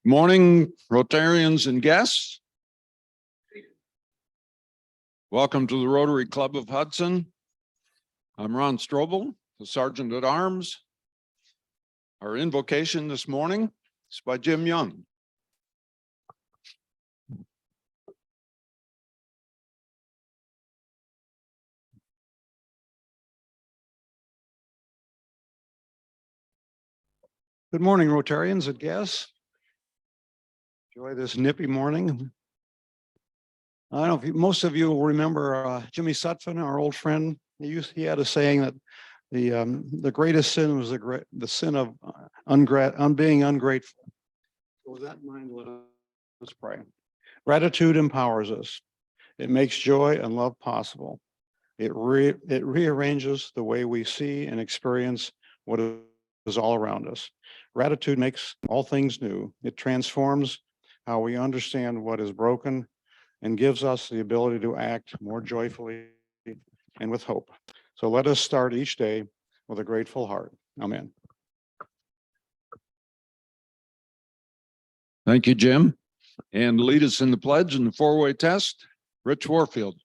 Morning, Rotarians and guests. Welcome to the Rotary Club of Hudson. I'm Ron Strobel, the Sergeant at Arms. Our invocation this morning is by Jim Young. Good morning, Rotarians and guests. Enjoy this nippy morning. I don't know if most of you will remember Jimmy Sutphin, our old friend. He had a saying that the greatest sin was the sin of being ungrateful. So with that in mind, let's pray. Gratitude empowers us. It makes joy and love possible. It rearranges the way we see and experience what is all around us. Gratitude makes all things new. It transforms how we understand what is broken and gives us the ability to act more joyfully and with hope. So let us start each day with a grateful heart. Amen. Thank you, Jim. And lead us in the pledge and the four-way test, Rich Warfield.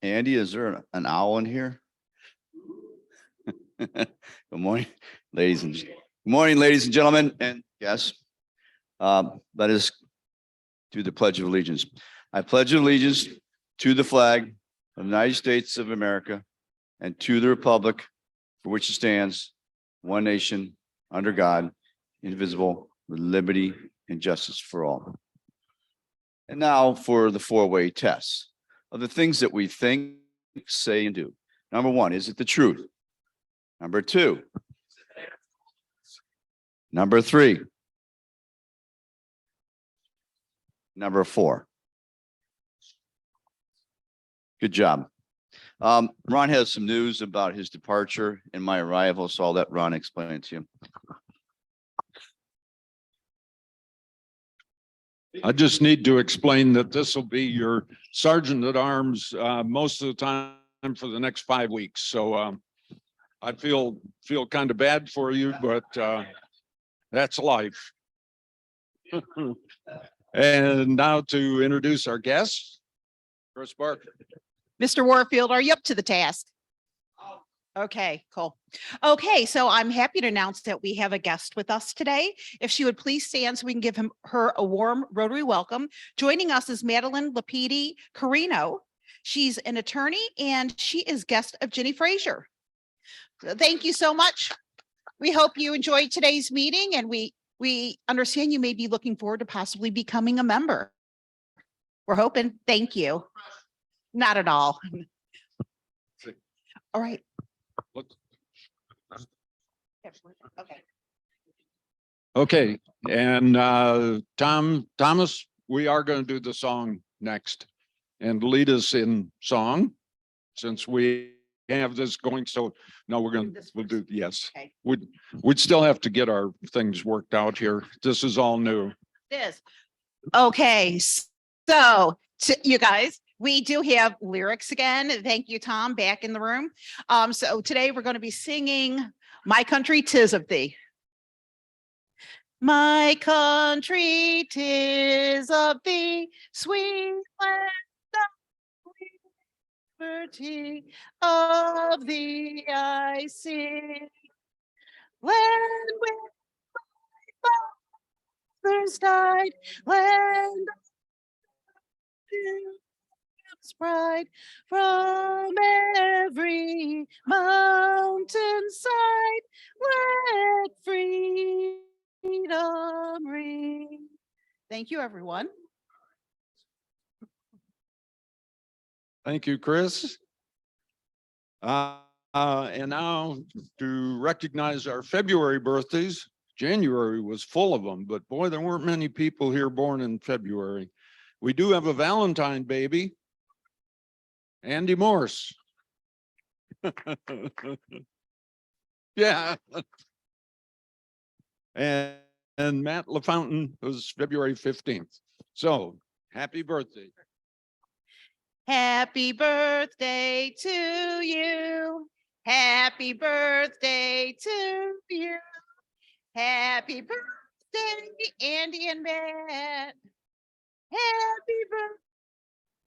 Andy, is there an owl in here? Good morning, ladies and gentlemen, and yes, let us do the Pledge of Allegiance. I pledge allegiance to the flag of the United States of America and to the republic for which it stands, one nation, under God, indivisible, with liberty and justice for all. And now for the four-way test of the things that we think, say, and do. Number one, is it the truth? Number two. Number three. Number four. Good job. Ron has some news about his departure and my arrival, so I'll let Ron explain it to you. I just need to explain that this will be your Sergeant at Arms most of the time for the next 5 weeks. So I feel kind of bad for you, but that's life. And now to introduce our guests, Chris Barker. Mr. Warfield, are you up to the task? Okay, cool. Okay, so I'm happy to announce that we have a guest with us today. If she would please stand so we can give her a warm Rotary welcome. Joining us is Madeline Lapidi Carino. She's an attorney and she is guest of Ginny Frazier. Thank you so much. We hope you enjoyed today's meeting, and we understand you may be looking forward to possibly becoming a member. We're hoping. Thank you. Not at all. All right. Okay. Okay, and Thomas, we are going to do the song next, and lead us in song since we have this going. So no, we'll do yes. Okay. We'd still have to get our things worked out here. This is all new. It is. Okay, so you guys, we do have lyrics again. Thank you, Tom, back in the room. So today we're going to be singing My Country 'Tis of Thee. My country 'tis of thee, sweet land of liberty of the I sing. Land where fathers died, land of pride, from every mountainside, let freedom ring. Thank you, everyone. Thank you, Chris. And now to recognize our February birthdays. January was full of them, but boy, there weren't many people here born in February. We do have a Valentine baby, Andy Morse. Yeah. And Matt LaFountain was February 15th. So happy birthday. Happy birthday to you. Happy birthday to you. Happy birthday, Andy and Matt. Happy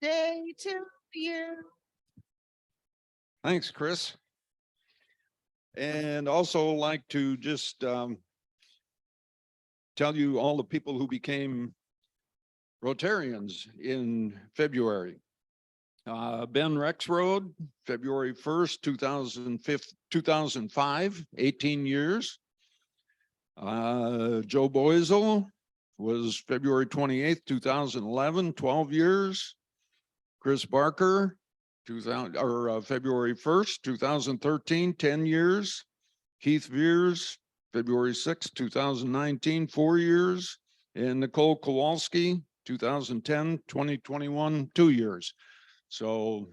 birthday to you. Thanks, Chris. And also like to just tell you all the people who became Rotarians in February. Ben Rexroad, February 1st, 2005, 18 years. Joe Boisel was February 28th, 2011, 12 years. Chris Barker, February 1st, 2013, 10 years. Keith Veers, February 6th, 2019, 4 years. And Nicole Kowalski, 2010, 2021, 2 years. So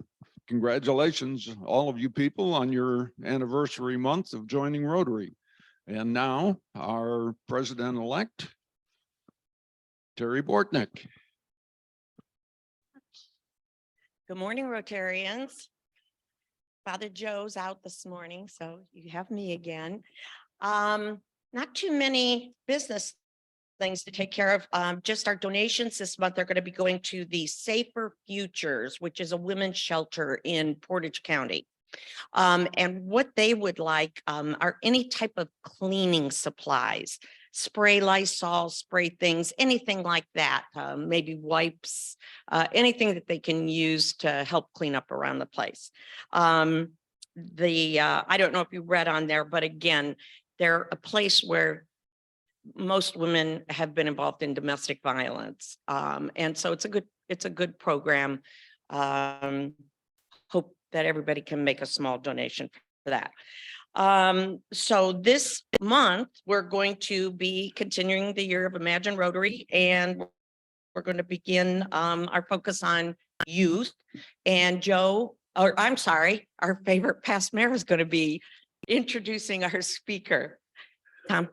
congratulations, all of you people, on your anniversary month of joining Rotary. And now our president-elect, Terry Bortnick. Good morning, Rotarians. Father Joe's out this morning, so you have me again. Not too many business things to take care of. Just our donations this month are going to be going to the Safer Futures, which is a women's shelter in Portage County. And what they would like are any type of cleaning supplies, spray Lysol, spray things, anything like that, maybe wipes, anything that they can use to help clean up around the place. I don't know if you read on there, but again, they're a place where most women have been involved in domestic violence. And so it's a good program. Hope that everybody can make a small donation for that. So this month, we're going to be continuing the year of Imagine Rotary, and we're going to begin our focus on youth. And our favorite past mayor is going to be introducing our speaker. Tom.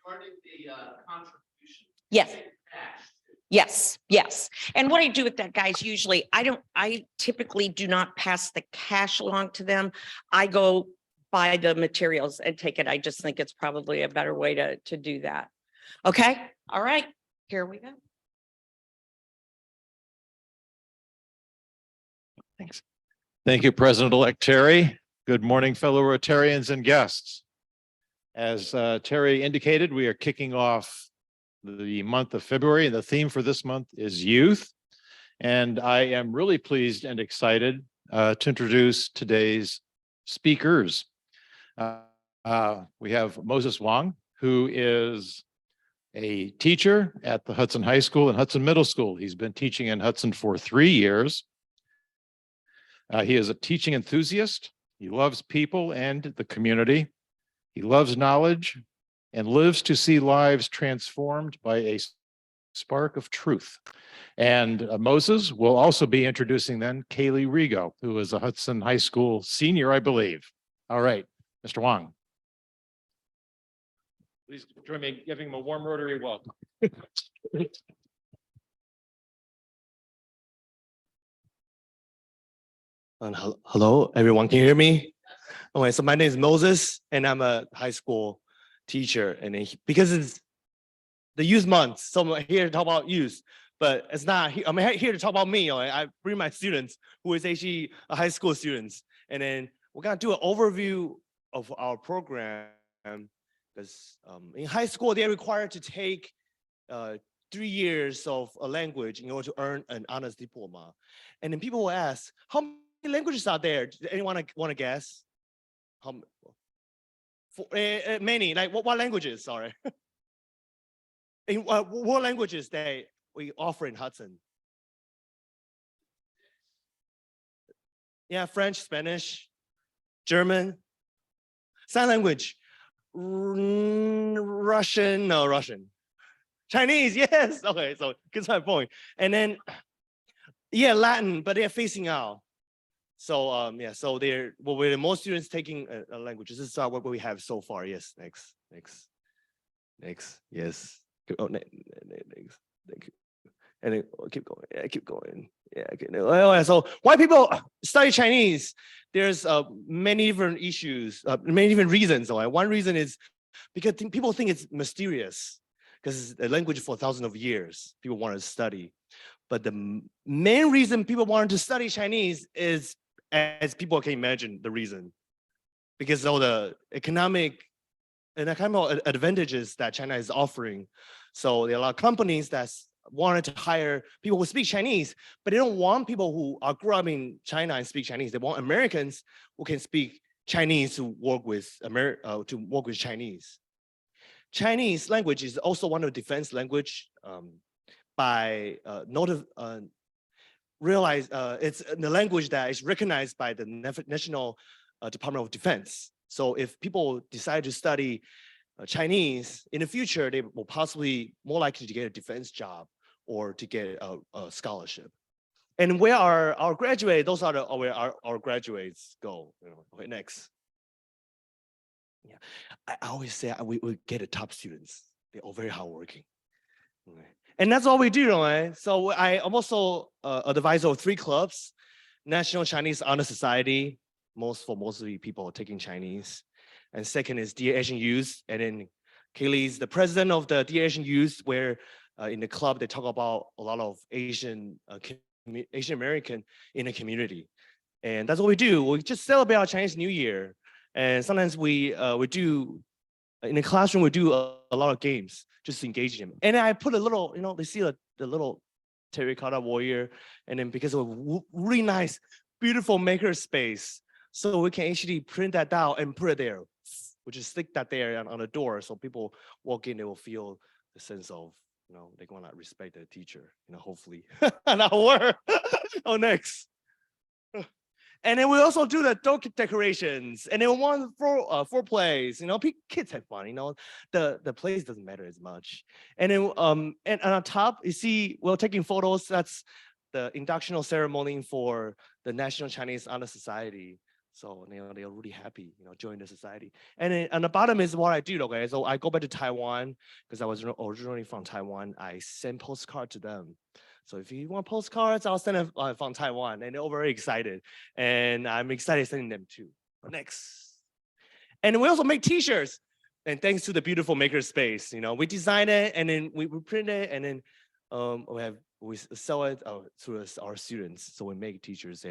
Regarding the contribution. Yes. Yes. And what I do with that, guys, usually I typically do not pass the cash along to them. I go buy the materials and take it. I just think it's probably a better way to do that. Okay. All right. Here we go. Thanks. Thank you, President-elect Terry. Good morning, fellow Rotarians and guests. As Terry indicated, we are kicking off the month of February, and the theme for this month is youth. And I am really pleased and excited to introduce today's speakers. We have Moses Wang, who is a teacher at the Hudson High School and Hudson Middle School. He's been teaching in Hudson for 3 years. He is a teaching enthusiast. He loves people and the community. He loves knowledge and lives to see lives transformed by a spark of truth. And Moses will also be introducing then Kaylee Rigo, who is a Hudson High School senior, I believe. All right, Mr. Wang. Please join me in giving him a warm Rotary welcome. Hello, everyone. Can you hear me? Okay, so my name is Moses, and I'm a high school teacher. And because it's the youth month, so I'm here to talk about youth. but it's not. I'm here to talk about me. I bring my students who is actually a high school students, and then we're gonna do an overview of our program because in high school they're required to take 3 years of a language in order to earn an honors diploma, and then people will ask, how many languages are there? Anyone want to guess? Many. Like what languages? Sorry. In what languages that we offer in Hudson? Yeah, French, Spanish, German, sign language, Russian, no, Russian, Chinese, yes. Okay, so gets my point. And then, yeah, Latin, but they're phasing out. So yeah, so they're we're most students taking a language. This is what we have so far. Yes, next, yes. Oh, next. Thank you. And then keep going. Yeah, keep going. Yeah. Okay. So why people study Chinese? There's many different issues, many different reasons. One reason is because people think it's mysterious because it's a language for thousands of years. People want to study, but the main reason people wanted to study Chinese is, as people can imagine, the reason because of the economic advantages that China is offering. So there are a lot of companies that wanted to hire people who speak Chinese, but they don't want people who are grew up in China and speak Chinese. They want Americans who can speak Chinese to work with Chinese. Chinese language is also one of the defense language by it's the language that is recognized by the National Department of Defense. So if people decide to study Chinese in the future, they will possibly more likely to get a defense job or to get a scholarship. And where our graduates, those are where our graduates go. Okay, next. Yeah, I always say we get the top students. They're all very hardworking. Okay. And that's all we do, right? So I'm also an advisor of 3 clubs: National Chinese Honor Society, most of the people taking Chinese. And second is Dear Asian Youth. And then Kaylee's the president of the Dear Asian Youth, where in the club, they talk about a lot of Asian American in the community. And that's what we do. We just celebrate our Chinese New Year. And sometimes we do, in the classroom, we do a lot of games just to engage them. And I put a little, they see the little terracotta warrior. And then because of a really nice, beautiful maker space, so we can actually print that out and put it there, which is stick that there on the door. So people walk in, they will feel the sense of, they're going to respect their teacher, hopefully. That'll work. Oh, next. And then we also do the door decorations, and then one for plays. Kids have fun. The plays doesn't matter as much. And then and on top, you see, we're taking photos. That's the inductional ceremony for the National Chinese Honor Society. So they're really happy, join the society. And then on the bottom is what I do. Okay, so I go back to Taiwan because I was originally from Taiwan. I send postcards to them. So if you want postcards, I'll send them from Taiwan, and they're all very excited. And I'm excited sending them too. Next. And we also make T-shirts. And thanks to the beautiful maker space, we design it, and then we print it, and then we sell it to our students. So we make T-shirts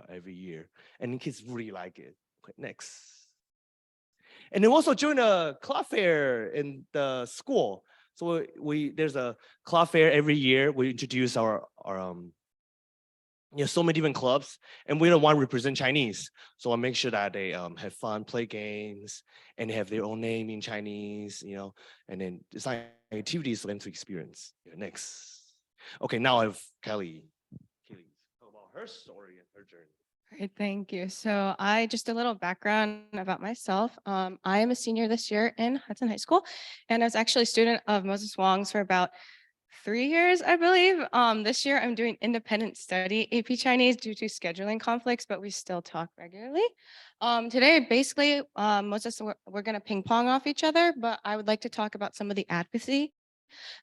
every year, and the kids really like it. Okay, next. And then also join a club fair in the school. So there's a club fair every year. We introduce our so many different clubs, and we don't want to represent Chinese. So I make sure that they have fun, play games, and they have their own name in Chinese, and then design activities for them to experience. Next. Okay, now I have Kelly. Kelly, talk about her story and her journey. Great, thank you. So just a little background about myself. I am a senior this year in Hudson High School, and I was actually a student of Moses Wang's for about 3 years, I believe. This year I'm doing independent study AP Chinese due to scheduling conflicts, but we still talk regularly. Today, basically, Moses, we're going to ping pong off each other, but I would like to talk about some of the advocacy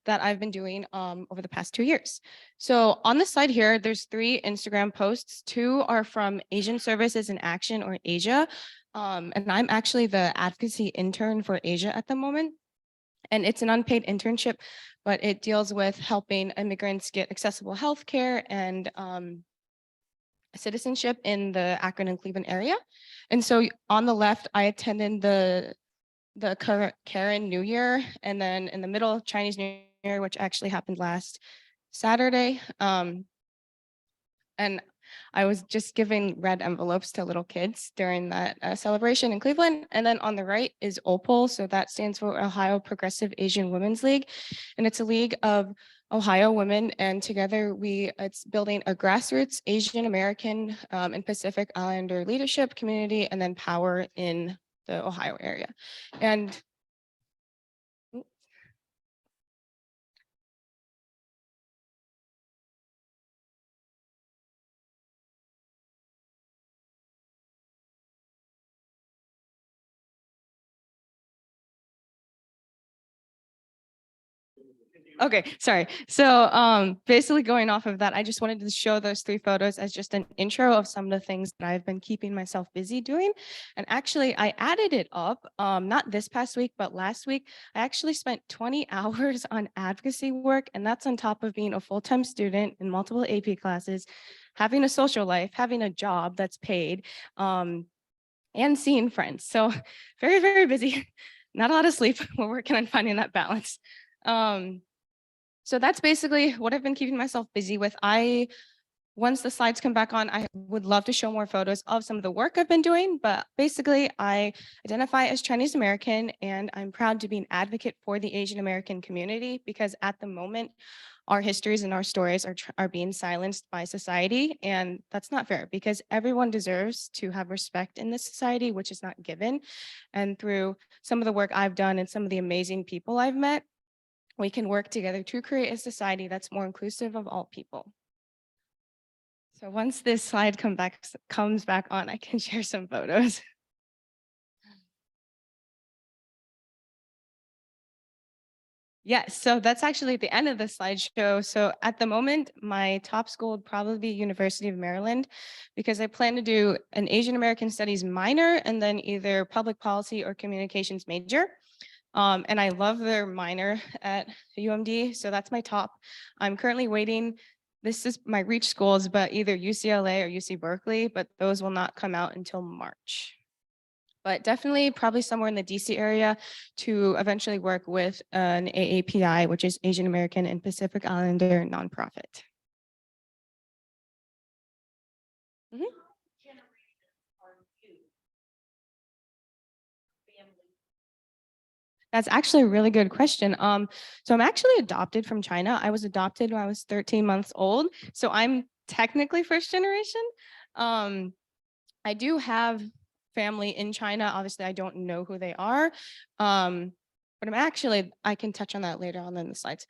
that I've been doing over the past 2 years. So on the slide here, there's 3 Instagram posts. 2 are from Asian Services in Action, or Asia. And I'm actually the advocacy intern for Asia at the moment. And it's an unpaid internship, but it deals with helping immigrants get accessible health care and citizenship in the Akron and Cleveland area. And so on the left, I attended the Karen New Year, and then in the middle, Chinese New Year, which actually happened last Saturday. And I was just giving red envelopes to little kids during that celebration in Cleveland. And then on the right is OPAL. So that stands for Ohio Progressive Asian Women's League. And it's a league of Ohio women. And together it's building a grassroots Asian American and Pacific Islander leadership community and then power in the Ohio area. And okay, sorry. So basically going off of that, I just wanted to show those 3 photos as just an intro of some of the things that I've been keeping myself busy doing. And actually I added it up, not this past week, but last week. I actually spent 20 hours on advocacy work, and that's on top of being a full-time student in multiple AP classes, having a social life, having a job that's paid, and seeing friends. So very, very busy, not a lot of sleep. We're working on finding that balance. So that's basically what I've been keeping myself busy with. Once the slides come back on, I would love to show more photos of some of the work I've been doing, but basically I identify as Chinese American, and I'm proud to be an advocate for the Asian American community because at the moment, our histories and our stories are being silenced by society, and that's not fair because everyone deserves to have respect in this society, which is not given. And through some of the work I've done and some of the amazing people I've met, we can work together to create a society that's more inclusive of all people. So once this slide comes back on, I can share some photos. Yes, so that's actually the end of the slideshow. So at the moment, my top school would probably be University of Maryland because I plan to do an Asian American Studies minor and then either public policy or communications major. And I love their minor at UMD, so that's my top. I'm currently waiting. This is my reach schools, but either UCLA or UC Berkeley, but those will not come out until March. But definitely probably somewhere in the DC area to eventually work with an AAPI, which is Asian American and Pacific Islander nonprofit. Mhm. That's actually a really good question. So I'm actually adopted from China. I was adopted when I was 13 months old. So I'm technically first generation. I do have family in China. Obviously, I don't know who they are. But I can touch on that later on in the slides.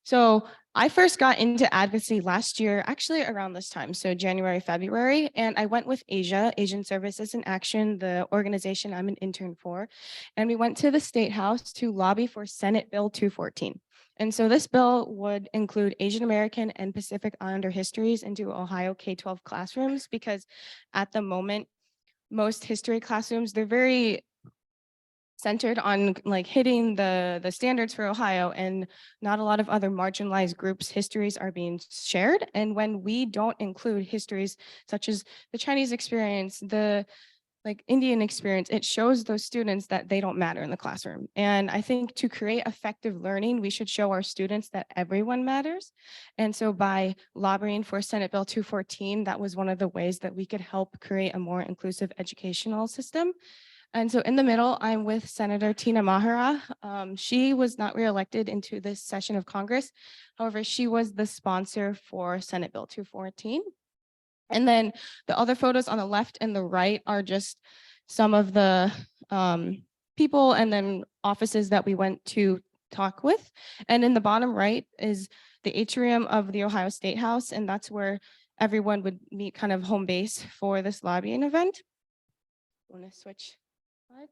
So I first got into advocacy last year, actually around this time, so January, February, and I went with Asian Services in Action, the organization I'm an intern for, and we went to the State House to lobby for Senate Bill 214. And so this bill would include Asian American and Pacific Islander histories into Ohio K-12 classrooms because at the moment, most history classrooms, they're very centered on like hitting the standards for Ohio, and not a lot of other marginalized groups' histories are being shared. And when we don't include histories such as the Chinese experience, the Indian experience, it shows those students that they don't matter in the classroom. And I think to create effective learning, we should show our students that everyone matters. And so by lobbying for Senate Bill 214, that was one of the ways that we could help create a more inclusive educational system. And so in the middle, I'm with Senator Tina Mahara. She was not reelected into this session of Congress. However, she was the sponsor for Senate Bill 214. And then the other photos on the left and the right are just some of the people and then offices that we went to talk with. And in the bottom right is the atrium of the Ohio State House, and that's where everyone would meet, kind of home base for this lobbying event. Want to switch slide?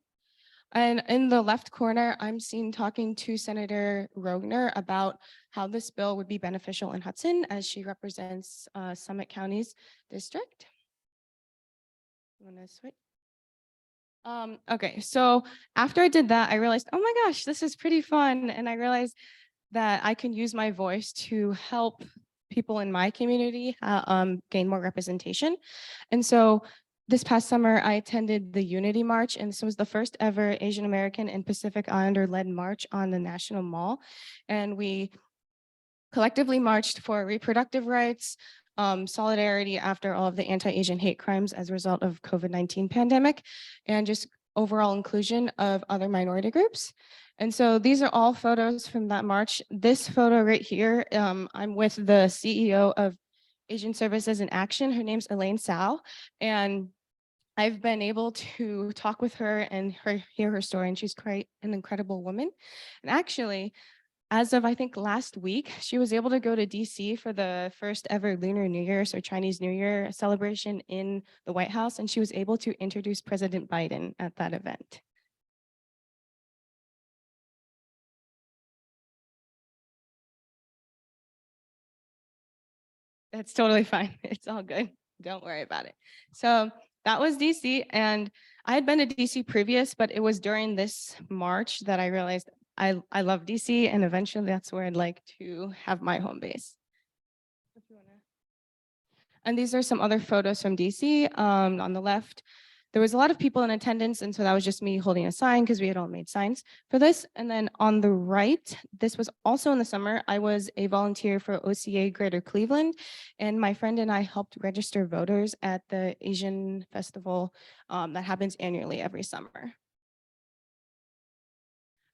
And in the left corner, I'm seen talking to Senator Rogner about how this bill would be beneficial in Hudson as she represents Summit County's district. Want to switch? Okay, so after I did that, I realized, oh my gosh, this is pretty fun. And I realized that I can use my voice to help people in my community gain more representation. And so this past summer, I attended the Unity March, and this was the first ever Asian American and Pacific Islander led march on the National Mall. And we collectively marched for reproductive rights, solidarity after all of the anti-Asian hate crimes as a result of COVID-19 pandemic, and just overall inclusion of other minority groups. And so these are all photos from that march. This photo right here, I'm with the CEO of Asian Services in Action. Her name's Elaine Sao, and I've been able to talk with her and hear her story, and she's quite an incredible woman. And actually, as of I think last week, she was able to go to DC for the first ever Lunar New Year, so Chinese New Year celebration in the White House, and she was able to introduce President Biden at that event. That's totally fine. It's all good. Don't worry about it. So that was DC, and I had been to DC previous, but it was during this March that I realized I love DC, and eventually that's where I'd like to have my home base. And these are some other photos from DC. On the left, there was a lot of people in attendance, and so that was just me holding a sign because we had all made signs for this. And then on the right, this was also in the summer. I was a volunteer for OCA Greater Cleveland, and my friend and I helped register voters at the Asian Festival that happens annually every summer.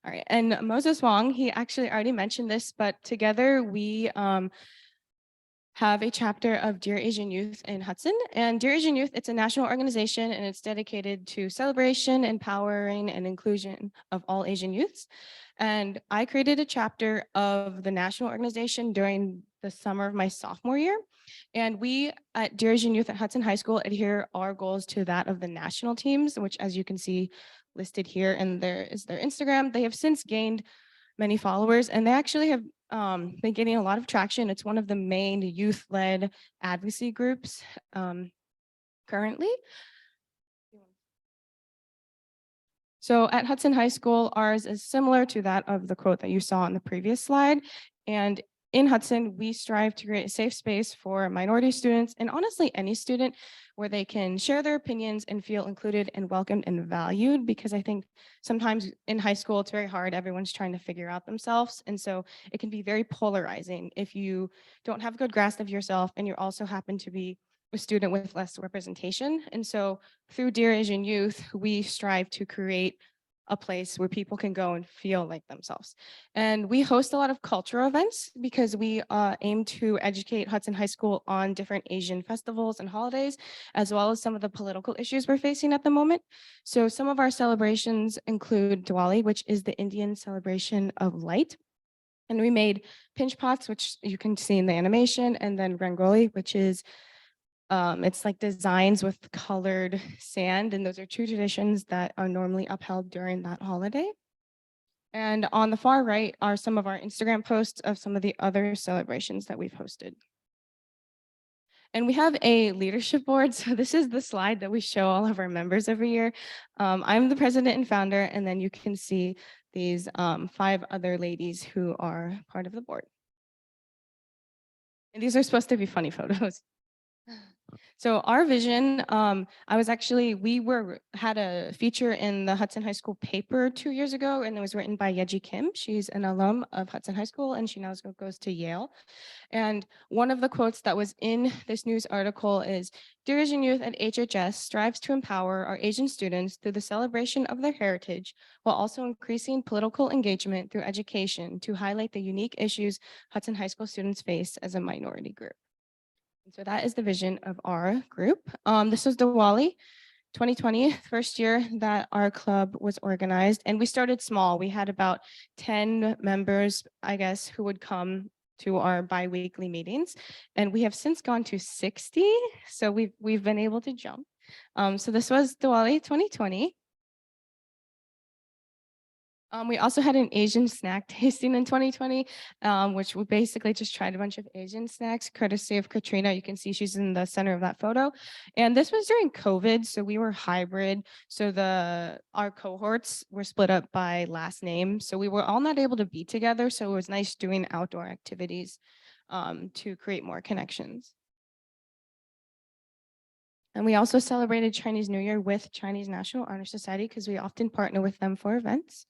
All right, and Moses Wang, he actually already mentioned this, but together we have a chapter of Dear Asian Youth in Hudson. And Dear Asian Youth, it's a national organization, and it's dedicated to celebration, empowering, and inclusion of all Asian youths. And I created a chapter of the national organization during the summer of my sophomore year. And we at Dear Asian Youth at Hudson High School adhere our goals to that of the national teams, which, as you can see listed here, and there is their Instagram. They have since gained many followers, and they actually have been getting a lot of traction. It's one of the main youth-led advocacy groups currently. So at Hudson High School, ours is similar to that of the quote that you saw on the previous slide. And in Hudson, we strive to create a safe space for minority students, and honestly any student, where they can share their opinions and feel included and welcomed and valued, because I think sometimes in high school it's very hard. Everyone's trying to figure out themselves. And so it can be very polarizing if you don't have a good grasp of yourself and you also happen to be a student with less representation. And so through Dear Asian Youth, we strive to create a place where people can go and feel like themselves. And we host a lot of cultural events because we aim to educate Hudson High School on different Asian festivals and holidays, as well as some of the political issues we're facing at the moment. So some of our celebrations include Diwali, which is the Indian celebration of light. And we made pinch pots, which you can see in the animation, and then Rangoli, which is it's like designs with colored sand, and those are two traditions that are normally upheld during that holiday. And on the far right are some of our Instagram posts of some of the other celebrations that we've hosted. And we have a leadership board. So this is the slide that we show all of our members every year. I'm the president and founder, and then you can see these 5 other ladies who are part of the board. And these are supposed to be funny photos. So our vision, we had a feature in the Hudson High School paper 2 years ago, and it was written by Yeji Kim. She's an alum of Hudson High School, and she now goes to Yale. And one of the quotes that was in this news article is, Dear Asian Youth at HHS strives to empower our Asian students through the celebration of their heritage, while also increasing political engagement through education to highlight the unique issues Hudson High School students face as a minority group. So that is the vision of our group. This was Diwali 2020, first year that our club was organized, and we started small. We had about 10 members, I guess, who would come to our bi-weekly meetings, and we have since gone to 60. So we've been able to jump. So this was Diwali 2020. We also had an Asian snack tasting in 2020, which we basically just tried a bunch of Asian snacks, courtesy of Katrina. You can see she's in the center of that photo. And this was during COVID, so we were hybrid. So our cohorts were split up by last name. So we were all not able to be together. So it was nice doing outdoor activities to create more connections. And we also celebrated Chinese New Year with Chinese National Honor Society because we often partner with them for events.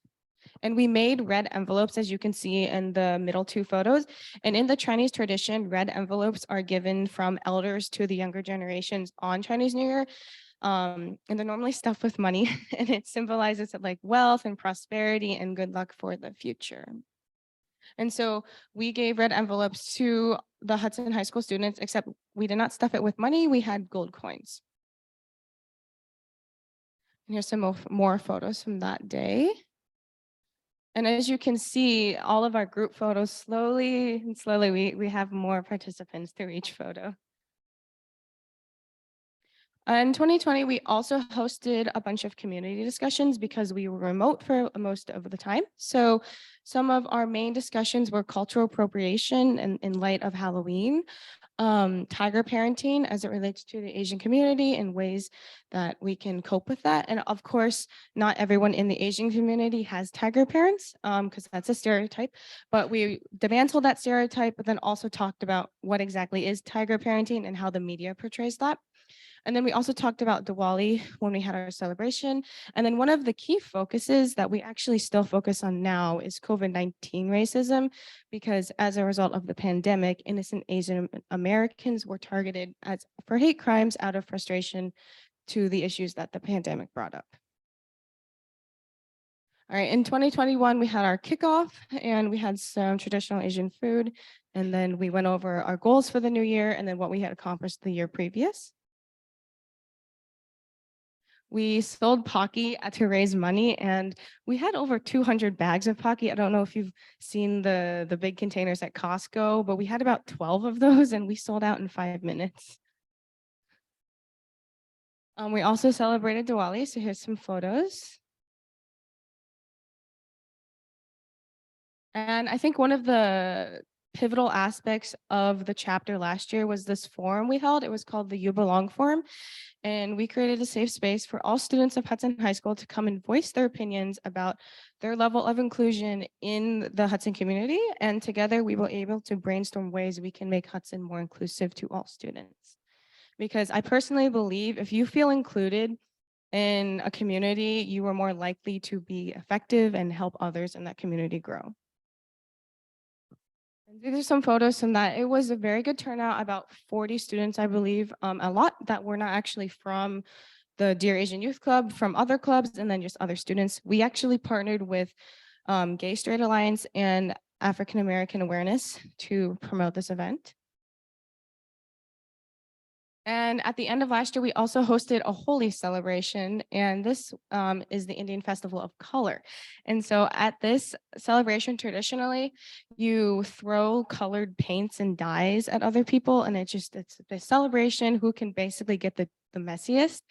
And we made red envelopes, as you can see in the middle two photos. And in the Chinese tradition, red envelopes are given from elders to the younger generations on Chinese New Year. And they're normally stuffed with money, and it symbolizes like wealth and prosperity and good luck for the future. And so we gave red envelopes to the Hudson High School students, except we did not stuff it with money. We had gold coins. And here's some more photos from that day. And as you can see, all of our group photos, slowly and slowly, we have more participants through each photo. In 2020, we also hosted a bunch of community discussions because we were remote for most of the time. So some of our main discussions were cultural appropriation in light of Halloween, tiger parenting as it relates to the Asian community and ways that we can cope with that. And of course, not everyone in the Asian community has tiger parents because that's a stereotype, but we dismantled that stereotype, but then also talked about what exactly is tiger parenting and how the media portrays that. And then we also talked about Diwali when we had our celebration. And then one of the key focuses that we actually still focus on now is COVID-19 racism, because as a result of the pandemic, innocent Asian Americans were targeted for hate crimes out of frustration to the issues that the pandemic brought up. All right, in 2021, we had our kickoff and we had some traditional Asian food. And then we went over our goals for the new year and then what we had accomplished the year previous. We sold Pocky to raise money, and we had over 200 bags of Pocky. I don't know if you've seen the big containers at Costco, but we had about 12 of those, and we sold out in 5 minutes. We also celebrated Diwali, so here's some photos. And I think one of the pivotal aspects of the chapter last year was this forum we held. It was called the You Belong Forum. And we created a safe space for all students of Hudson High School to come and voice their opinions about their level of inclusion in the Hudson community. And together we were able to brainstorm ways we can make Hudson more inclusive to all students. Because I personally believe if you feel included in a community, you are more likely to be effective and help others in that community grow. These are some photos from that. It was a very good turnout, about 40 students, I believe, a lot that were not actually from the Dear Asian Youth Club, from other clubs, and then just other students. We actually partnered with Gay Straight Alliance and African American Awareness to promote this event. And at the end of last year, we also hosted a Holi celebration, and this is the Indian Festival of Color. And so at this celebration, traditionally, you throw colored paints and dyes at other people, and it's the celebration who can basically get the messiest.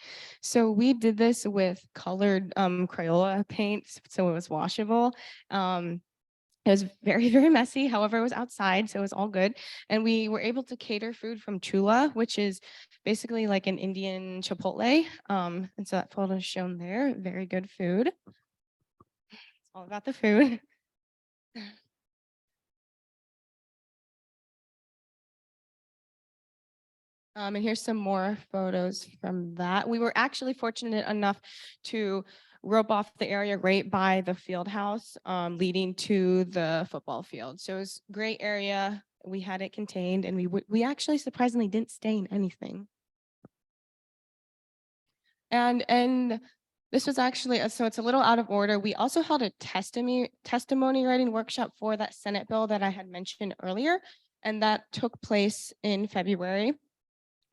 So we did this with colored Crayola paint, so it was washable. It was very, very messy. However, it was outside, so it was all good. And we were able to cater food from Chula, which is basically like an Indian Chipotle. And so that photo is shown there. Very good food. It's all about the food. And here's some more photos from that. We were actually fortunate enough to rope off the area right by the field house leading to the football field. So it was a great area. We had it contained, and we actually surprisingly didn't stain anything. And this was actually, so it's a little out of order. We also held a testimony writing workshop for that Senate bill that I had mentioned earlier, and that took place in February.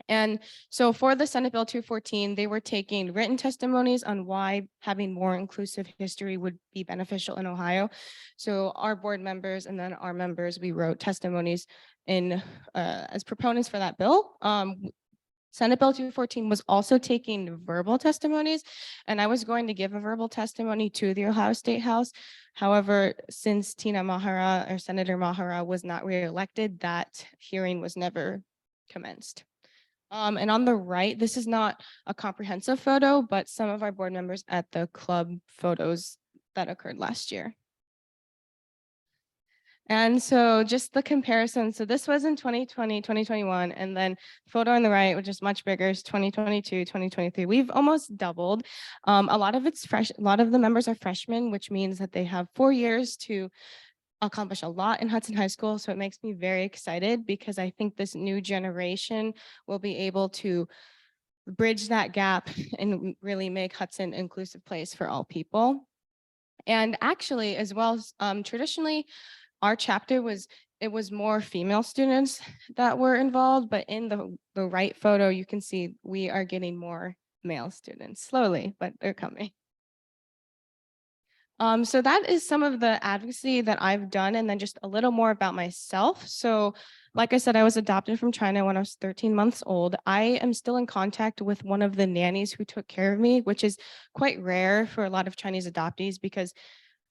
And so for the Senate Bill 214, they were taking written testimonies on why having more inclusive history would be beneficial in Ohio. So our board members and then our members, we wrote testimonies in as proponents for that bill. Senate Bill 214 was also taking verbal testimonies, and I was going to give a verbal testimony to the Ohio State House. However, since Tina Mahara or Senator Mahara was not reelected, that hearing was never commenced. And on the right, this is not a comprehensive photo, but some of our board members at the club photos that occurred last year. And so just the comparison. So this was in 2020, 2021, and then photo on the right, which is much bigger, is 2022, 2023. We've almost doubled. A lot of it's fresh. A lot of the members are freshmen, which means that they have 4 years to accomplish a lot in Hudson High School. So it makes me very excited because I think this new generation will be able to bridge that gap and really make Hudson an inclusive place for all people. And actually, as well, traditionally, our chapter was more female students that were involved, but in the right photo, you can see we are getting more male students slowly, but they're coming. So that is some of the advocacy that I've done, and then just a little more about myself. So like I said, I was adopted from China when I was 13 months old. I am still in contact with one of the nannies who took care of me, which is quite rare for a lot of Chinese adoptees because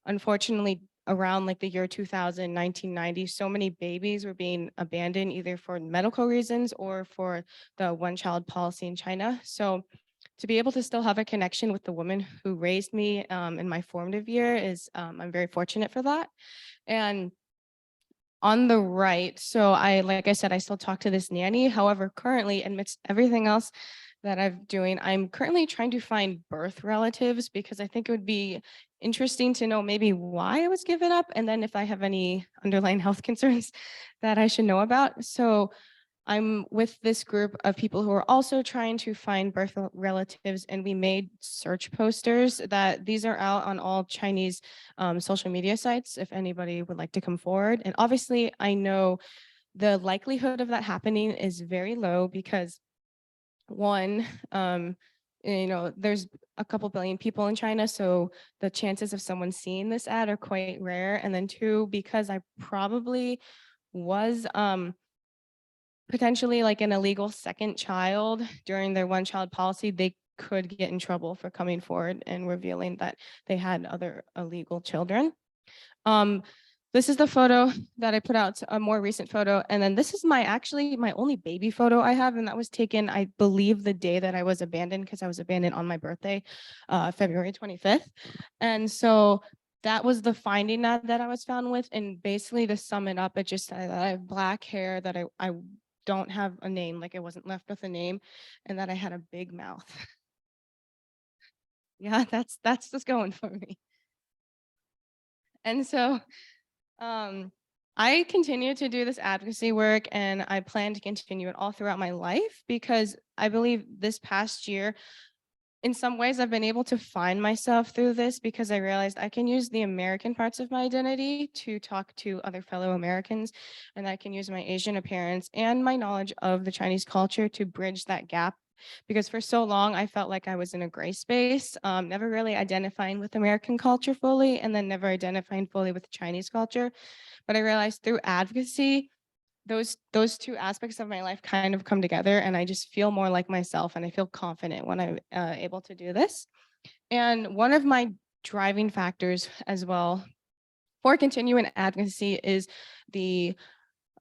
unfortunately, around like the year 2000, 1990, so many babies were being abandoned either for medical reasons or for the one-child policy in China. So to be able to still have a connection with the woman who raised me in my formative year is, I'm very fortunate for that. And on the right, so like I said, I still talk to this nanny. However, currently, amidst everything else that I'm doing, I'm currently trying to find birth relatives because I think it would be interesting to know maybe why I was given up and then if I have any underlying health concerns that I should know about. So I'm with this group of people who are also trying to find birth relatives, and we made search posters that these are out on all Chinese social media sites if anybody would like to come forward. And obviously, I know the likelihood of that happening is very low because one, there's a couple billion people in China, so the chances of someone seeing this ad are quite rare. And then two, because I probably was potentially like an illegal second child during their one-child policy, they could get in trouble for coming forward and revealing that they had other illegal children. This is the photo that I put out, a more recent photo. And then this is actually my only baby photo I have. And that was taken, I believe, the day that I was abandoned because I was abandoned on my birthday, February 25th. And so that was the finding that I was found with. And basically to sum it up, it just said that I have black hair, that I don't have a name, like I wasn't left with a name, and that I had a big mouth. Yeah, that's just going for me. And so I continue to do this advocacy work, and I plan to continue it all throughout my life because I believe this past year, in some ways, I've been able to find myself through this because I realized I can use the American parts of my identity to talk to other fellow Americans, and I can use my Asian appearance and my knowledge of the Chinese culture to bridge that gap. Because for so long, I felt like I was in a gray space, never really identifying with American culture fully, and then never identifying fully with Chinese culture. But I realized through advocacy, those two aspects of my life kind of come together, and I just feel more like myself, and I feel confident when I'm able to do this. And one of my driving factors as well for continuing advocacy is the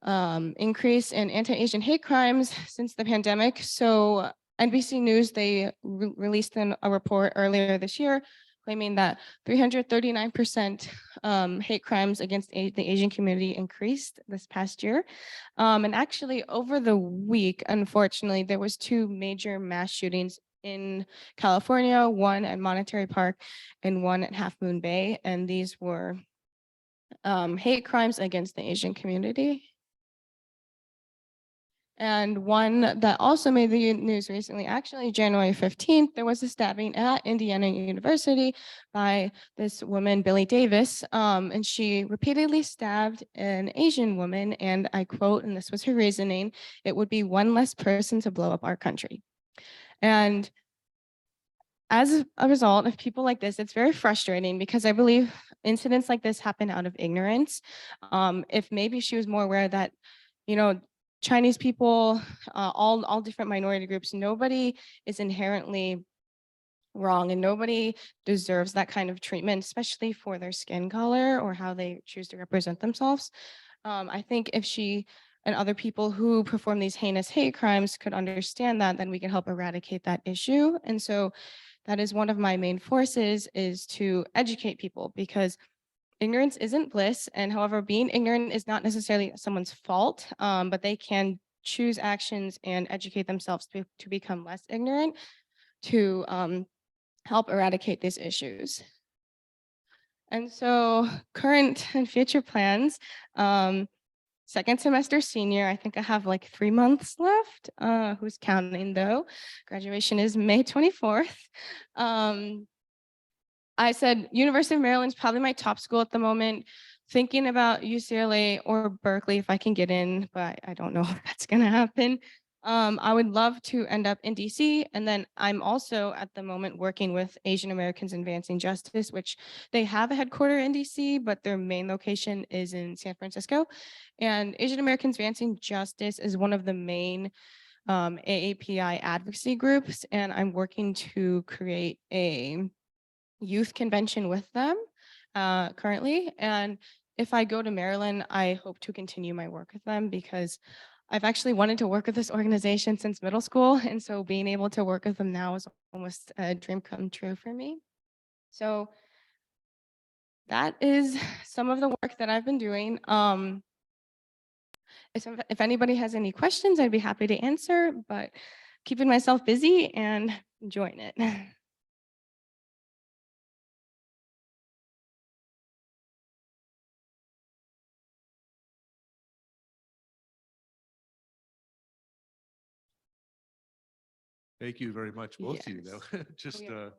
increase in anti-Asian hate crimes since the pandemic. So NBC News, they released a report earlier this year claiming that 339% hate crimes against the Asian community increased this past year. And actually over the week, unfortunately, there was 2 major mass shootings in California, one at Monterey Park and one at Half Moon Bay. And these were hate crimes against the Asian community. And one that also made the news recently, actually January 15th, there was a stabbing at Indiana University by this woman, Billie Davis, and she repeatedly stabbed an Asian woman, and I quote, and this was her reasoning, "It would be one less person to blow up our country." And as a result of people like this, it's very frustrating because I believe incidents like this happen out of ignorance. If maybe she was more aware that, Chinese people, all different minority groups, nobody is inherently wrong and nobody deserves that kind of treatment, especially for their skin color or how they choose to represent themselves. I think if she and other people who perform these heinous hate crimes could understand that, then we can help eradicate that issue. And so that is one of my main forces, is to educate people, because ignorance isn't bliss. And however, being ignorant is not necessarily someone's fault, but they can choose actions and educate themselves to become less ignorant, to help eradicate these issues. And so current and future plans, second semester senior, I think I have like 3 months left. Who's counting though? Graduation is May 24th. I said University of Maryland's probably my top school at the moment. Thinking about UCLA or Berkeley if I can get in, but I don't know if that's gonna happen. I would love to end up in DC. And then I'm also at the moment working with Asian Americans Advancing Justice, which they have a headquarter in DC, but their main location is in San Francisco. And Asian Americans Advancing Justice is one of the main AAPI advocacy groups. And I'm working to create a youth convention with them currently. And if I go to Maryland, I hope to continue my work with them, because I've actually wanted to work with this organization since middle school. And so being able to work with them now is almost a dream come true for me. So that is some of the work that I've been doing. If anybody has any questions, I'd be happy to answer, but keeping myself busy and enjoying it. Thank you very much, both of you. Yes. Though. Just Yeah. a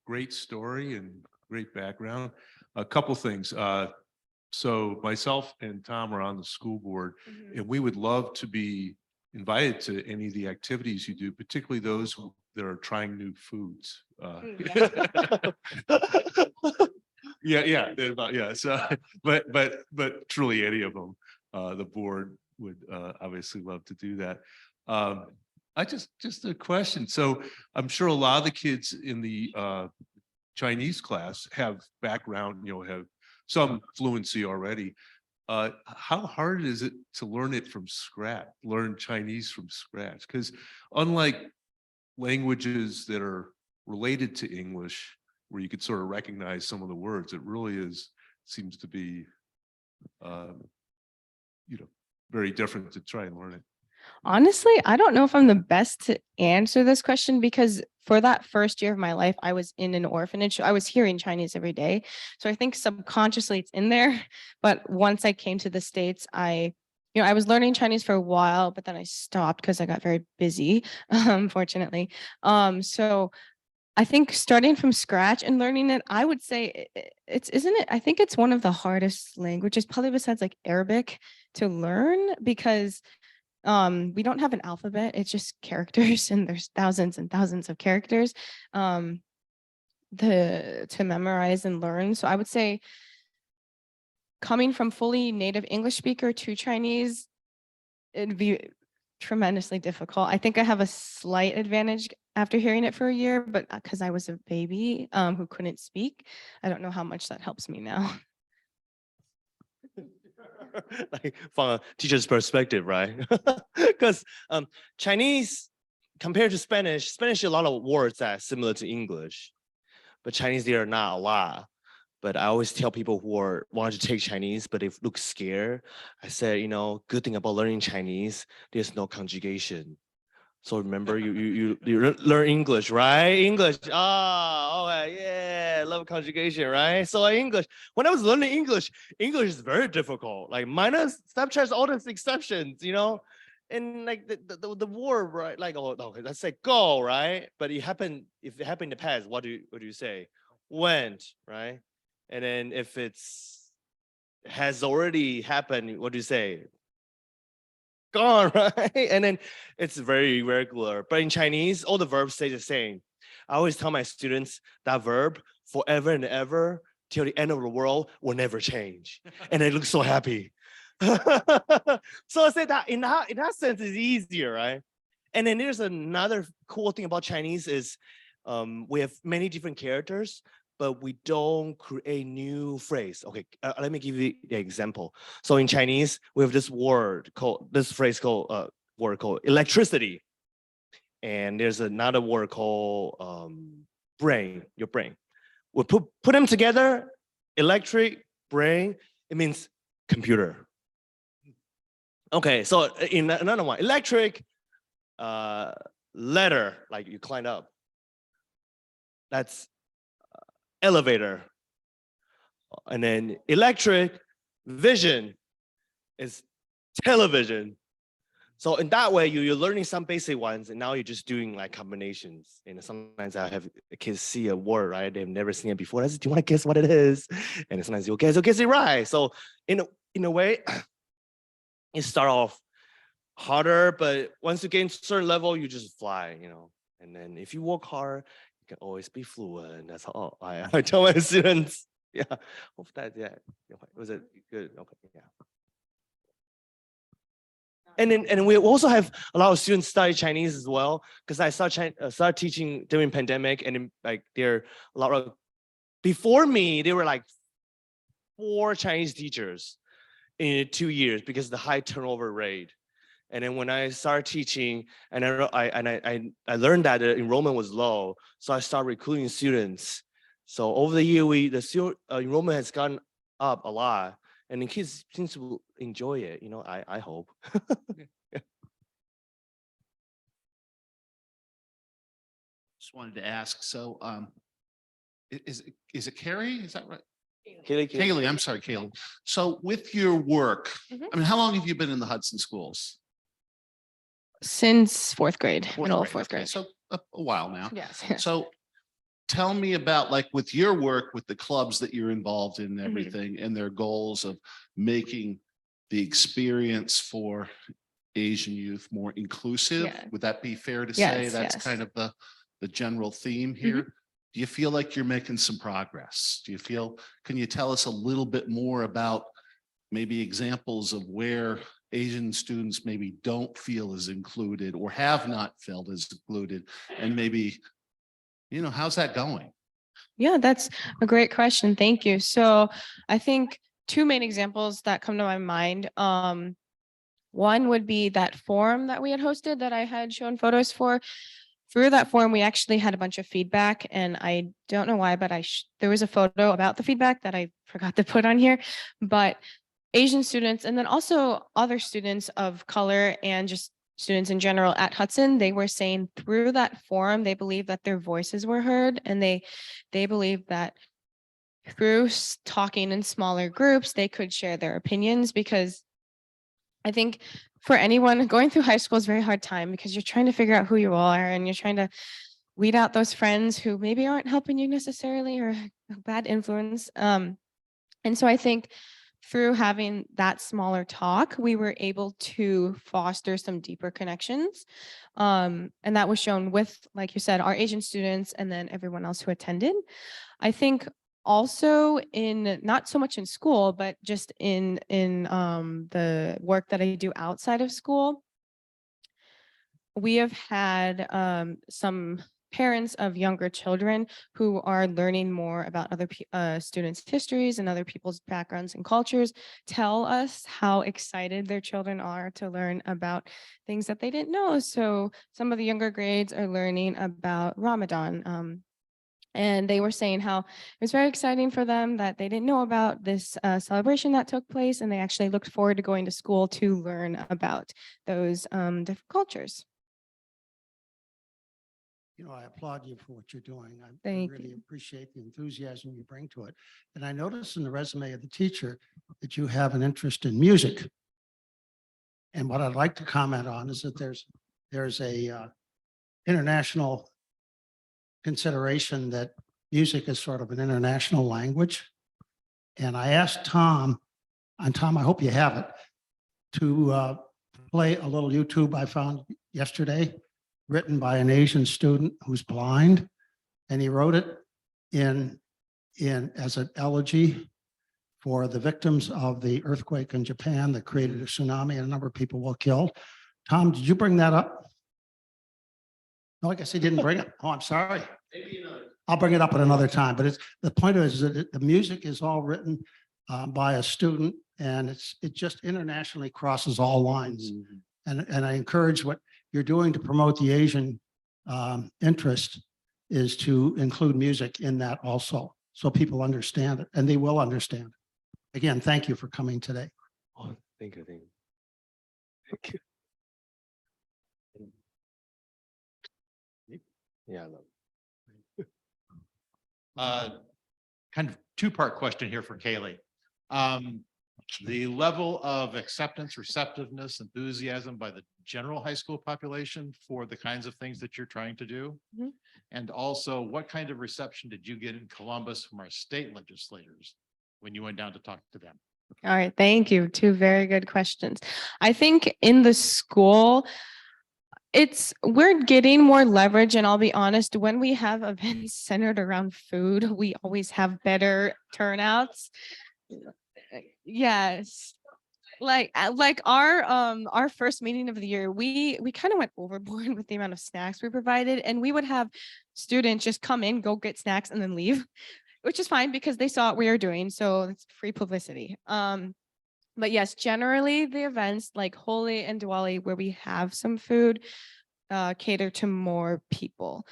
great story and great background. A couple things. So myself and Tom are on the school board, and we would love to be invited to any of the activities you do, particularly those that are trying new foods. Yeah. So, but truly, any of them, the board would obviously love to do that. I just a question. So I'm sure a lot of the kids in the Chinese class have background, have some fluency already. How hard is it to learn it from scratch, learn Chinese from scratch? Because unlike languages that are related to English, where you could sort of recognize some of the words, it really seems to be, very different to try and learn it. Honestly, I don't know if I'm the best to answer this question, because for that first year of my life, I was in an orphanage. I was hearing Chinese every day. So I think subconsciously it's in there. But once I came to the States, I was learning Chinese for a while, but then I stopped because I got very busy, unfortunately. So I think starting from scratch and learning it, I would say isn't it? I think it's one of the hardest languages, probably besides like Arabic, to learn, because we don't have an alphabet. It's just characters, and there's thousands and thousands of characters to memorize and learn. So I would say coming from fully native English speaker to Chinese, it'd be tremendously difficult. I think I have a slight advantage after hearing it for a year, but because I was a baby who couldn't speak, I don't know how much that helps me now. Like from a teacher's perspective, right? Because Chinese compared to Spanish, a lot of words that are similar to English, but Chinese there are not a lot. But I always tell people who are wanting to take Chinese, but they look scared. I said, good thing about learning Chinese, there's no conjugation. So remember, you learn English, right? English. Oh, yeah, love conjugation, right? So English. When I was learning English is very difficult. Like minus subtracts all these exceptions, and like the word, right? Like okay, let's say go, right? But if it happened in the past, what do you say? Went, right? And then if has already happened, what do you say? Gone, right? And then it's very regular. But in Chinese, all the verbs stay the same. I always tell my students that verb forever and ever till the end of the world will never change. And they look so happy. So I say that in that sense is easier, right? And then there's another cool thing about Chinese is we have many different characters, but we don't create new phrase. Okay, let me give you an example. So in Chinese, we have this word called word called electricity, and there's another word called brain. Your brain. We put them together. Electric, brain. It means computer. Okay, so in another one, electric, ladder, like you climb up. That's elevator. And then electric, vision is television. So in that way, you're learning some basic ones, and now you're just doing like combinations. And sometimes I have kids see a word, right? They've never seen it before. I said, do you want to guess what it is? And sometimes you'll guess it right. So in a way, it start off harder, but once you get into a certain level, you just fly, you know. And then if you work hard, you can always be fluent. That's all I tell my students. Yeah, hope that, yeah. Was it good? Okay, yeah. And then we also have a lot of students study Chinese as well, because I started teaching during pandemic, and then, like there are a lot of, before me, there were like 4 Chinese teachers in 2 years because of the high turnover rate. And then when I started teaching, and I learned that the enrollment was low, so I started recruiting students. So over the year, the enrollment has gone up a lot, and the kids seem to enjoy it. You know, I hope. Just wanted to ask, so is it Carrie? Is that right? Kaylee. I'm sorry, Kaylee. So with your work, Mhm. I mean, how long have you been in the Hudson schools? Since fourth grade, middle of fourth Okay, grade. so a while now. Yes. So tell me about, like, with your work, with the clubs that you're involved in and Mhm. everything, and their goals of making the experience for Asian youth more inclusive. Yeah. Would that be fair to say? Yes, That's yes. kind of the general theme here. Do you feel like you're making some progress? Can you tell us a little bit more about maybe examples of where Asian students maybe don't feel as included or have not felt as included, and maybe, how's that going? Yeah, that's a great question. Thank you. So I think 2 main examples that come to my mind. One would be that forum that we had hosted that I had shown photos for. Through that forum, we actually had a bunch of feedback, and I don't know why, but there was a photo about the feedback that I forgot to put on here. But Asian students, and then also other students of color and just students in general at Hudson, they were saying through that forum, they believe that their voices were heard, and they believe that through talking in smaller groups, they could share their opinions. Because I think for anyone going through high school is a very hard time, because you're trying to figure out who you are, and you're trying to weed out those friends who maybe aren't helping you necessarily, or a bad influence. And so I think through having that smaller talk, we were able to foster some deeper connections. And that was shown with, like you said, our Asian students, and then everyone else who attended. I think also in, not so much in school, but just in the work that I do outside of school, we have had some parents of younger children who are learning more about other students' histories and other people's backgrounds and cultures tell us how excited their children are to learn about things that they didn't know. So some of the younger grades are learning about Ramadan. And they were saying how it was very exciting for them that they didn't know about this celebration that took place, and they actually looked forward to going to school to learn about those different cultures. I applaud you for what you're doing. I Thank really you. appreciate the enthusiasm you bring to it. And I noticed in the resume of the teacher that you have an interest in music. And what I'd like to comment on is that there's a international consideration that music is sort of an international language. And I asked Tom, and Tom, I hope you have it, to play a little YouTube I found yesterday, written by an Asian student who's blind, and he wrote it in as an elegy for the victims of the earthquake in Japan that created a tsunami and a number of people were killed. Tom, did you bring that up? No, I guess he didn't bring it. Oh, I'm sorry. I'll bring it up at another time, but the point is that the music is all written by a student, and it just internationally crosses all lines. And I encourage what you're doing to promote the Asian interest is to include music in that also, so people understand it, and they will understand it. Again, thank you for coming today. Oh, thank you. Yeah. Kind of two-part question here for Kaylee. The level of acceptance, receptiveness, enthusiasm by the general high school population for the kinds of things that you're trying to do. Mhm. And also, what kind of reception did you get in Columbus from our state legislators when you went down to talk to them? All right, thank you. Two very good questions. I think in the school, we're getting more leverage, and I'll be honest, when we have events centered around food, we always have better turnouts. Yes. Like our first meeting of the year, we kind of went overboard with the amount of snacks we provided, and we would have students just come in, go get snacks, and then leave, which is fine because they saw what we were doing, so it's free publicity. But yes, generally the events like Holi and Diwali where we have some food cater to more people.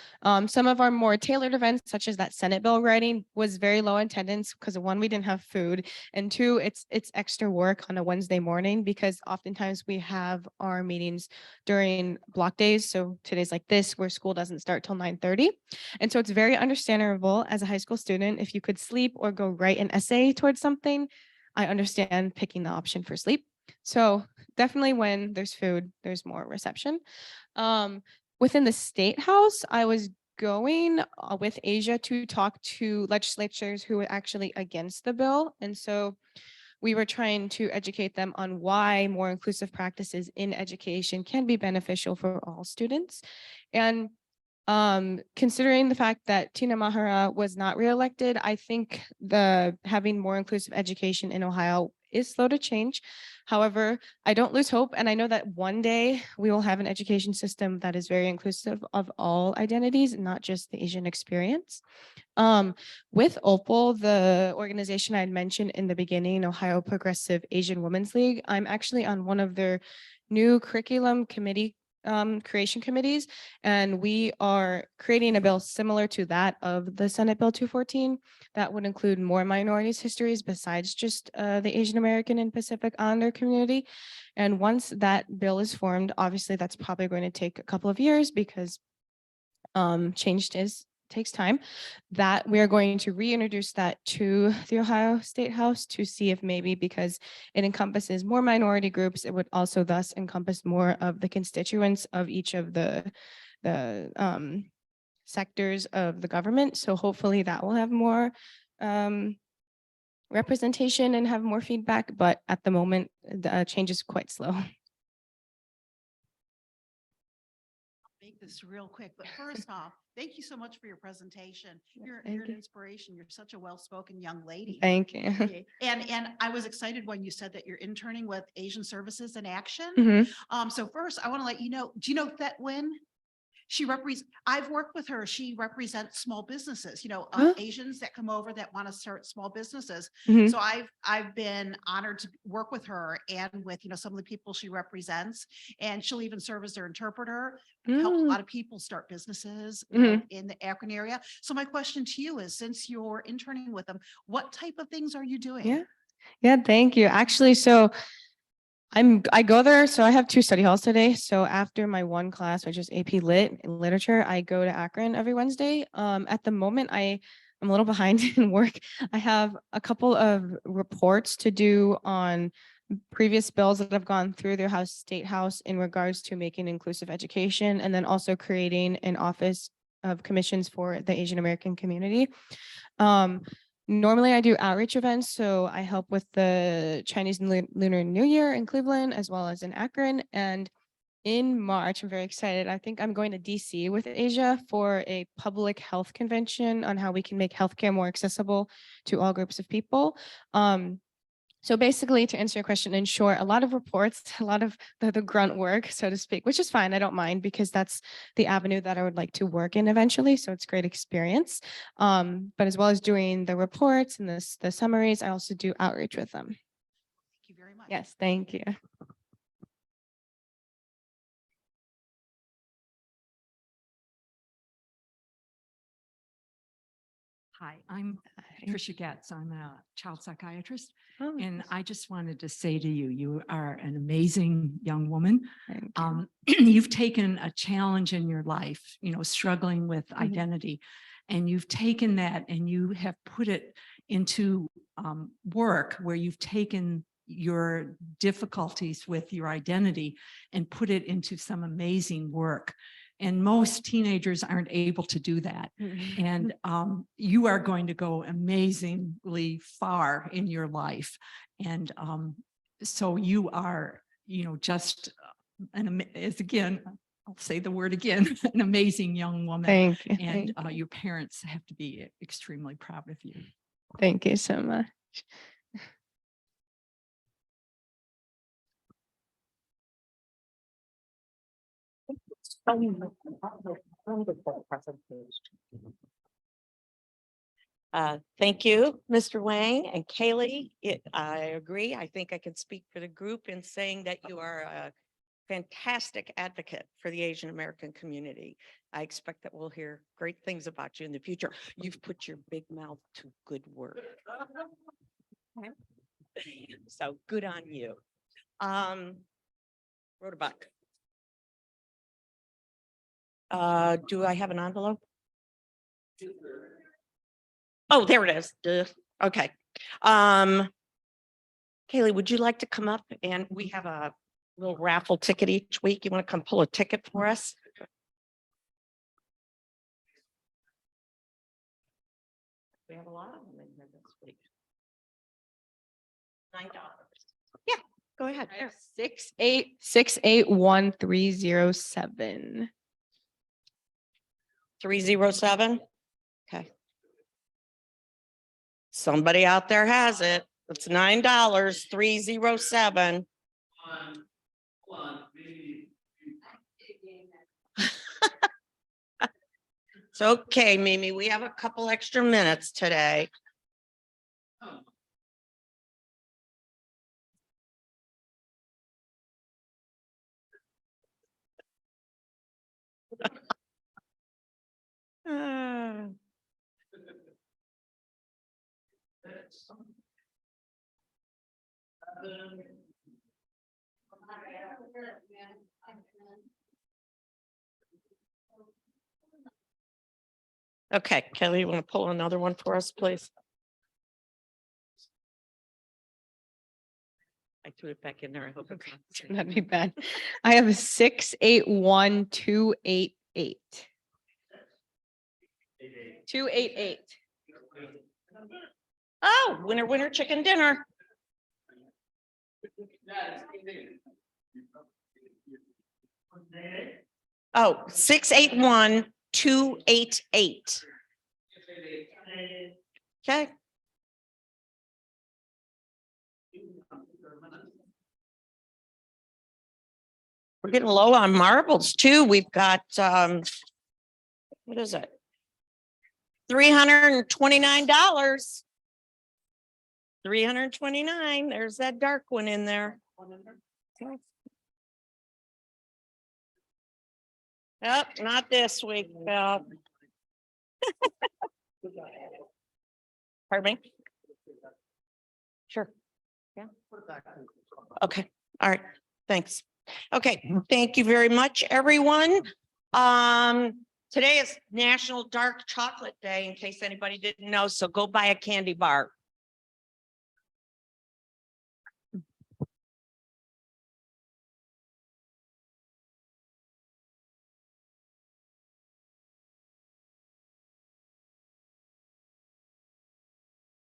Some of our more tailored events, such as that Senate bill writing, was very low attendance because one, we didn't have food, and two, it's extra work on a Wednesday morning because oftentimes we have our meetings during block days. So today's like this, where school doesn't start till 9:30, and so it's very understandable as a high school student if you could sleep or go write an essay towards something. I understand picking the option for sleep. So definitely when there's food, there's more reception. Within the state house, I was going with Asia to talk to legislators who were actually against the bill. And so we were trying to educate them on why more inclusive practices in education can be beneficial for all students. And considering the fact that Tina Mahara was not reelected, I think having more inclusive education in Ohio is slow to change. However, I don't lose hope, and I know that one day we will have an education system that is very inclusive of all identities, not just the Asian experience. With OPAL, the organization I had mentioned in the beginning, Ohio Progressive Asian Women's League, I'm actually on one of their new curriculum committee creation committees, and we are creating a bill similar to that of the Senate Bill 214 that would include more minorities histories besides just the Asian American and Pacific Islander community. And once that bill is formed, obviously that's probably going to take a couple of years because change takes time, that we are going to reintroduce that to the Ohio State House to see if maybe, because it encompasses more minority groups, it would also thus encompass more of the constituents of each of the sectors of the government. So hopefully that will have more representation and have more feedback, but at the moment, the change is quite slow. Make this real quick, but first off, thank you so much for your presentation. You're thank an you. inspiration. You're such a well-spoken young lady. Thank you. Okay. And I was excited when you said that you're interning with Asian Services in Action. Mhm. So first, I want to let you know, do you know Thet Win? I've worked with her. She represents small businesses, Huh? Asians that come over that want to start small businesses. Mhm. So I've been honored to work with her and with, some of the people she represents, and she'll even serve as their interpreter, help a Mm. lot of people start businesses in the Akron area. So my question to you is, since you're interning with them, what type of things are you doing? Yeah, thank you. Actually, so I go there, so I have two study halls today. So after my one class, which is AP Lit and Literature, I go to Akron every Wednesday. At the moment, I'm a little behind in work. I have a couple of reports to do on previous bills that have gone through their state house in regards to making inclusive education, and then also creating an office of commissions for the Asian American community. Normally I do outreach events, so I help with the Chinese Lunar New Year in Cleveland as well as in Akron. And in March. I'm very excited. I think I'm going to DC with Asia for a public health convention on how we can make healthcare more accessible to all groups of people. So basically, to answer your question, in short, a lot of reports, a lot of the grunt work, so to speak, which is fine. I don't mind because that's the avenue that I would like to work in eventually. So it's a great experience. But as well as doing the reports and the summaries, I also do outreach with them. Thank you very much. Yes, thank you. Hi, I'm Tricia Getz. I'm a child psychiatrist, Oh, and I just wanted to say to you, you are an amazing young woman. thank you. You've taken a challenge in your life, struggling with Mhm. identity, and you've taken that and you have put it into work where you've taken your difficulties with your identity and put it into some amazing work. And most teenagers aren't able to do that. And you are going to go amazingly far in your life. And so you are, just again, I'll say the word again, an amazing young woman. Thank you. And Thank you. your parents have to be extremely proud of you. Thank you so much. Thank you, Mr. Wang and Kaylee. I agree. I think I can speak for the group in saying that you are a fantastic advocate for the Asian American community. I expect that we'll hear great things about you in the future. You've put your big mouth to good work. So good on you. Rhoda. Do I have an envelope? Oh, there it is. Duh. Okay. Kaylee, would you like to come up, and we have a little raffle ticket each week. You want to come pull a ticket for us? We have a lot of them in here this week. $9. Yeah, go ahead. 6868137. 307. Okay. Somebody out there has it. It's $9, 307. It's okay, Mimi. We have a couple extra minutes today. Okay, Kelly, you want to pull another one for us, please? I threw it back in there. I hope it's not. That'd be bad. I have a 6812888. 288. Oh, winner, chicken dinner. Oh, 681-288. Okay. We're getting low on marbles too. We've got, what is it? $329. 329. There's that dark one in there. Yep, not this week, Bill. Pardon me? Sure. Yeah. Okay. All right. Thanks. Okay. Thank you very much, everyone. Today is National Dark Chocolate Day, in case anybody didn't know. So go buy a candy bar.